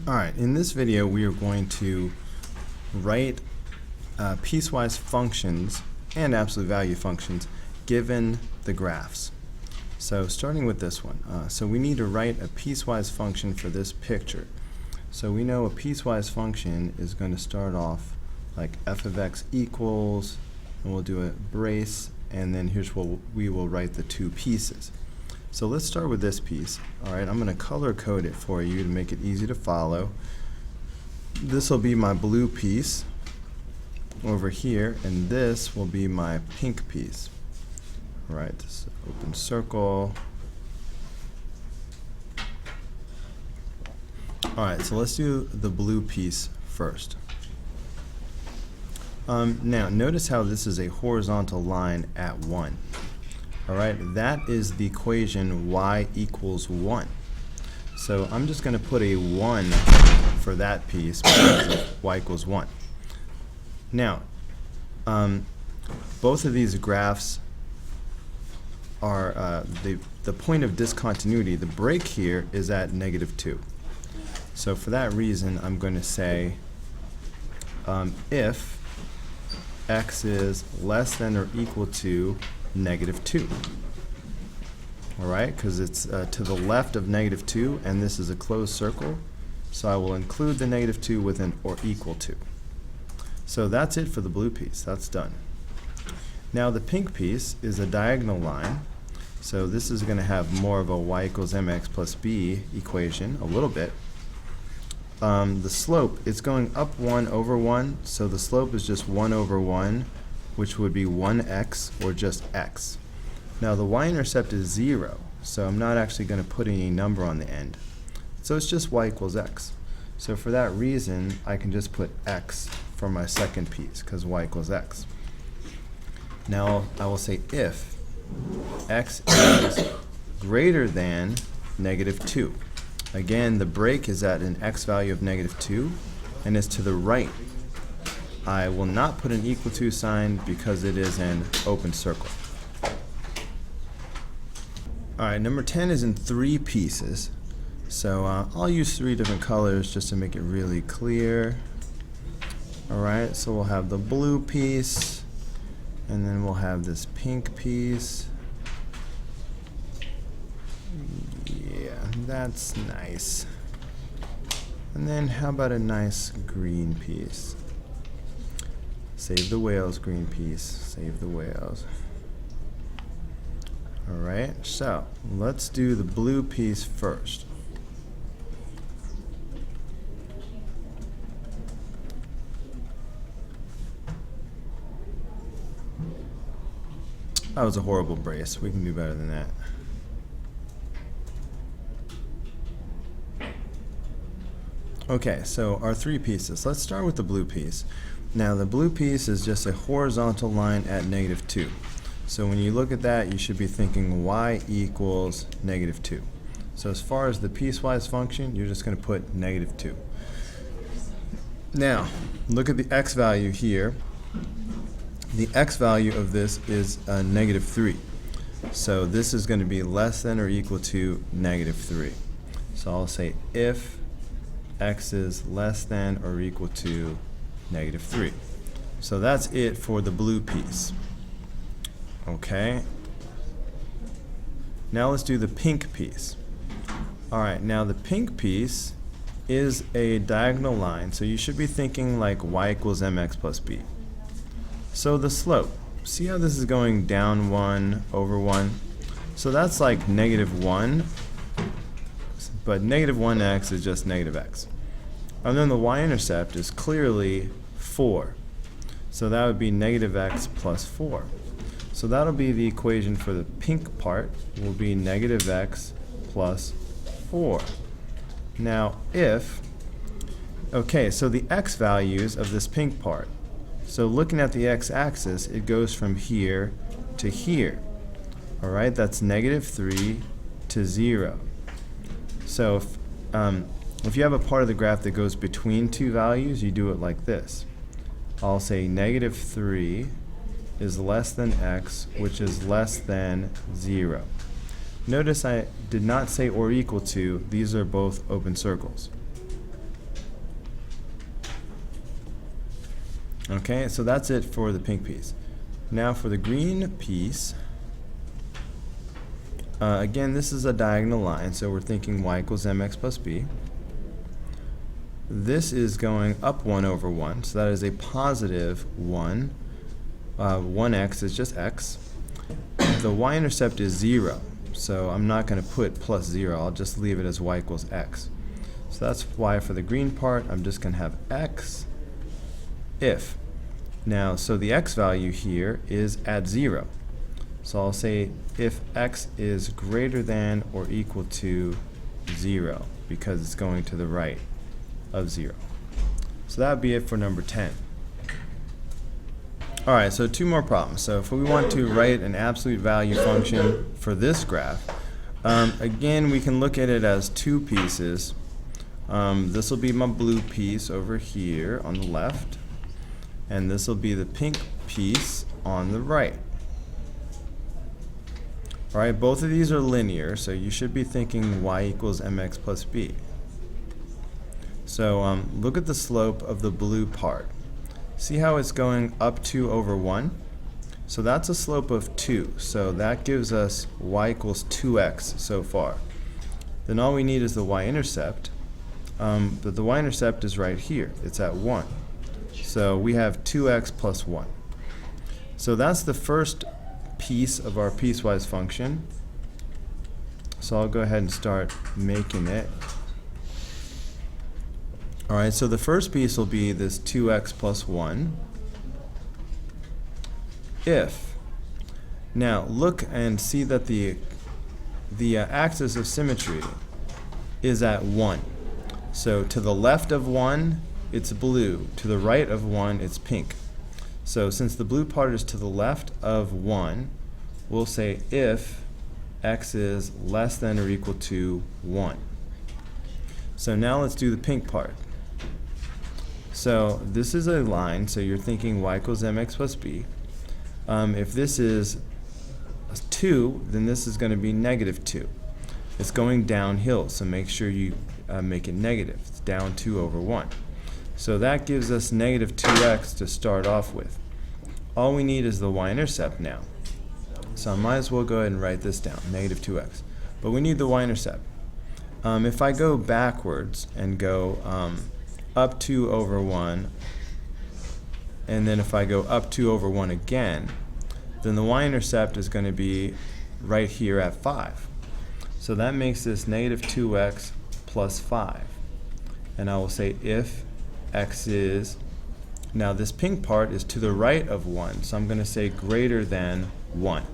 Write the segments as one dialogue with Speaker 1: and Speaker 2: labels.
Speaker 1: Alright, in this video we are going to write piecewise functions and absolute value functions given the graphs. So starting with this one, so we need to write a piecewise function for this picture. So we know a piecewise function is going to start off like f of x equals, and we'll do a brace, and then here's where we will write the two pieces. So let's start with this piece. Alright, I'm going to color code it for you to make it easy to follow. This will be my blue piece over here, and this will be my pink piece. Alright, this open circle. Alright, so let's do the blue piece first. Now, notice how this is a horizontal line at 1. Alright, that is the equation y equals 1. So I'm just going to put a 1 for that piece because of y equals 1. Now, both of these graphs are the point of discontinuity. The break here is at -2. So for that reason, I'm going to say if x is less than or equal to -2. Alright, because it's to the left of -2, and this is a closed circle, so I will include the -2 with an or equal to. So that's it for the blue piece. That's done. Now the pink piece is a diagonal line, so this is going to have more of a y equals mx plus b equation, a little bit. The slope, it's going up 1 over 1, so the slope is just 1 over 1, which would be 1x, or just x. Now the y-intercept is 0, so I'm not actually going to put any number on the end. So it's just y equals x. So for that reason, I can just put x for my second piece, because y equals x. Now I will say if x is greater than -2. Again, the break is at an x value of -2, and it's to the right. I will not put an equal to sign because it is an open circle. Alright, number 10 is in 3 pieces. So I'll use 3 different colors just to make it really clear. Alright, so we'll have the blue piece, and then we'll have this pink piece. Yeah, that's nice. And then how about a nice green piece? Save the whales, green piece. Save the whales. Alright, so let's do the blue piece first. That was a horrible brace. We can do better than that. Okay, so our 3 pieces. Let's start with the blue piece. Now the blue piece is just a horizontal line at -2. So when you look at that, you should be thinking y equals -2. So as far as the piecewise function, you're just going to put -2. Now, look at the x value here. The x value of this is -3. So this is going to be less than or equal to -3. So I'll say if x is less than or equal to -3. So that's it for the blue piece. Okay. Now let's do the pink piece. Alright, now the pink piece is a diagonal line, so you should be thinking like y equals mx plus b. So the slope, see how this is going down 1 over 1? So that's like -1, but -1x is just -x. And then the y-intercept is clearly 4. So that would be -x plus 4. So that'll be the equation for the pink part, will be -x plus 4. Now if, okay, so the x values of this pink part, so looking at the x-axis, it goes from here to here. Alright, that's -3 to 0. So if you have a part of the graph that goes between 2 values, you do it like this. I'll say -3 is less than x, which is less than 0. Notice I did not say or equal to. These are both open circles. Okay, so that's it for the pink piece. Now for the green piece, again, this is a diagonal line, so we're thinking y equals mx plus b. This is going up 1 over 1, so that is a positive 1. 1x is just x. The y-intercept is 0, so I'm not going to put plus 0. I'll just leave it as y equals x. So that's why for the green part, I'm just going to have x if. Now, so the x value here is at 0. So I'll say if x is greater than or equal to 0, because it's going to the right of 0. So that would be it for number 10. Alright, so 2 more problems. So if we want to write an absolute value function for this graph, again, we can look at it as 2 pieces. This will be my blue piece over here on the left, and this will be the pink piece on the right. Alright, both of these are linear, so you should be thinking y equals mx plus b. So look at the slope of the blue part. See how it's going up 2 over 1? So that's a slope of 2, so that gives us y equals 2x so far. Then all we need is the y-intercept, but the y-intercept is right here. It's at 1. So we have 2x plus 1. So that's the first piece of our piecewise function. So I'll go ahead and start making it. Alright, so the first piece will be this 2x plus 1 if. Now look and see that the axis of symmetry is at 1. So to the left of 1, it's blue. To the right of 1, it's pink. So since the blue part is to the left of 1, we'll say if x is less than or equal to 1. So now let's do the pink part. So this is a line, so you're thinking y equals mx plus b. If this is 2, then this is going to be negative 2. It's going downhill, so make sure you make it negative. It's down 2 over 1. So that gives us negative 2x to start off with. All we need is the y-intercept now. So I might as well go ahead and write this down, negative 2x. But we need the y-intercept. If I go backwards and go up 2 over 1, and then if I go up 2 over 1 again, then the y-intercept is going to be right here at 5. So that makes this negative 2x plus 5. And I will say if x is, now this pink part is to the right of 1, so I'm going to say greater than 1.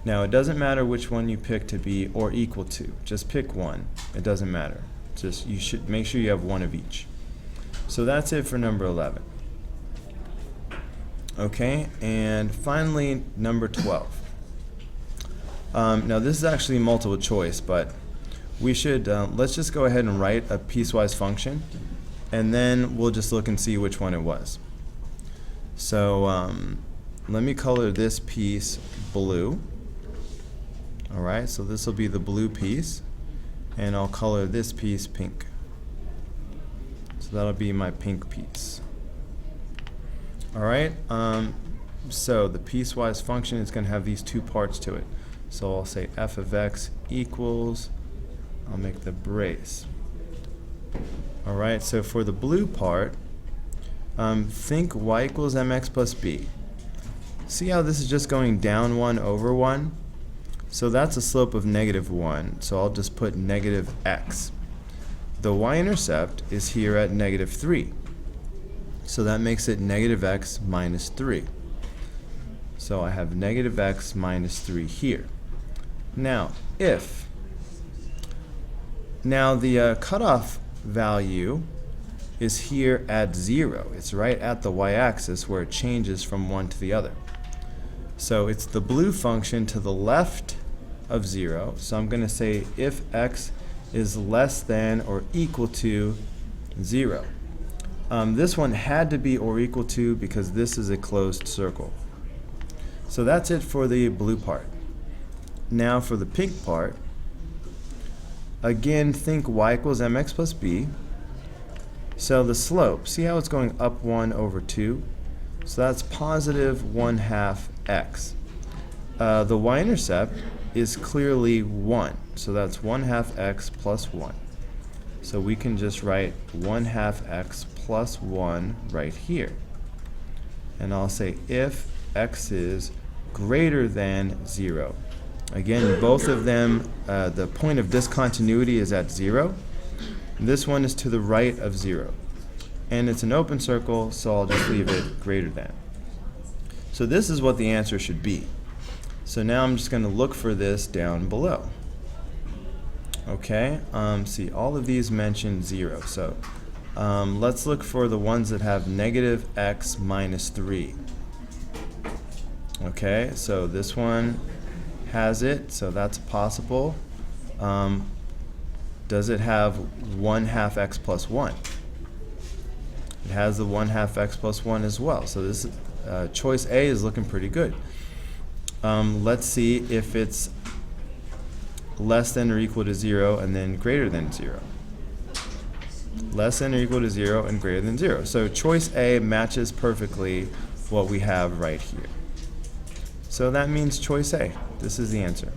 Speaker 1: Now it doesn't matter which one you pick to be or equal to. Just pick one. It doesn't matter. Just you should make sure you have one of each. So that's it for number 11. Okay, and finally number 12. Now this is actually multiple choice, but we should let's just go ahead and write a piecewise function, and then we'll just look and see which one it was. So let me color this piece blue. Alright, so this will be the blue piece, and I'll color this piece pink. So that'll be my pink piece. Alright, so the piecewise function is going to have these 2 parts to it. So I'll say f of x equals, I'll make the brace. Alright, so for the blue part, think y equals mx plus b. See how this is just going down 1 over 1? So that's a slope of negative 1, so I'll just put negative x. The y-intercept is here at negative 3. So that makes it negative x minus 3. So I have negative x minus 3 here. Now, if, now the cutoff value is here at 0. It's right at the y-axis where it changes from one to the other. So it's the blue function to the left of 0. So I'm going to say if x is less than or equal to 0. This one had to be or equal to because this is a closed circle. So that's it for the blue part. Now for the pink part, again think y equals mx plus b. So the slope, see how it's going up 1 over 2? So that's positive 1/2 x. The y-intercept is clearly 1, so that's 1/2 x plus 1. So we can just write 1/2 x plus 1 right here. And I'll say if x is greater than 0. Again, both of them, the point of discontinuity is at 0. This one is to the right of 0. And it's an open circle, so I'll just leave it greater than. So this is what the answer should be. So now I'm just going to look for this down below. Okay, see, all of these mention 0. So let's look for the ones that have negative x minus 3. Okay, so this one has it, so that's possible. Does it have 1/2 x plus 1? It has the 1/2 x plus 1 as well. So this choice A is looking pretty good. Let's see if it's less than or equal to 0 and then greater than 0. Less than or equal to 0 and greater than 0. So choice A matches perfectly what we have right here. So that means choice A. This is the answer.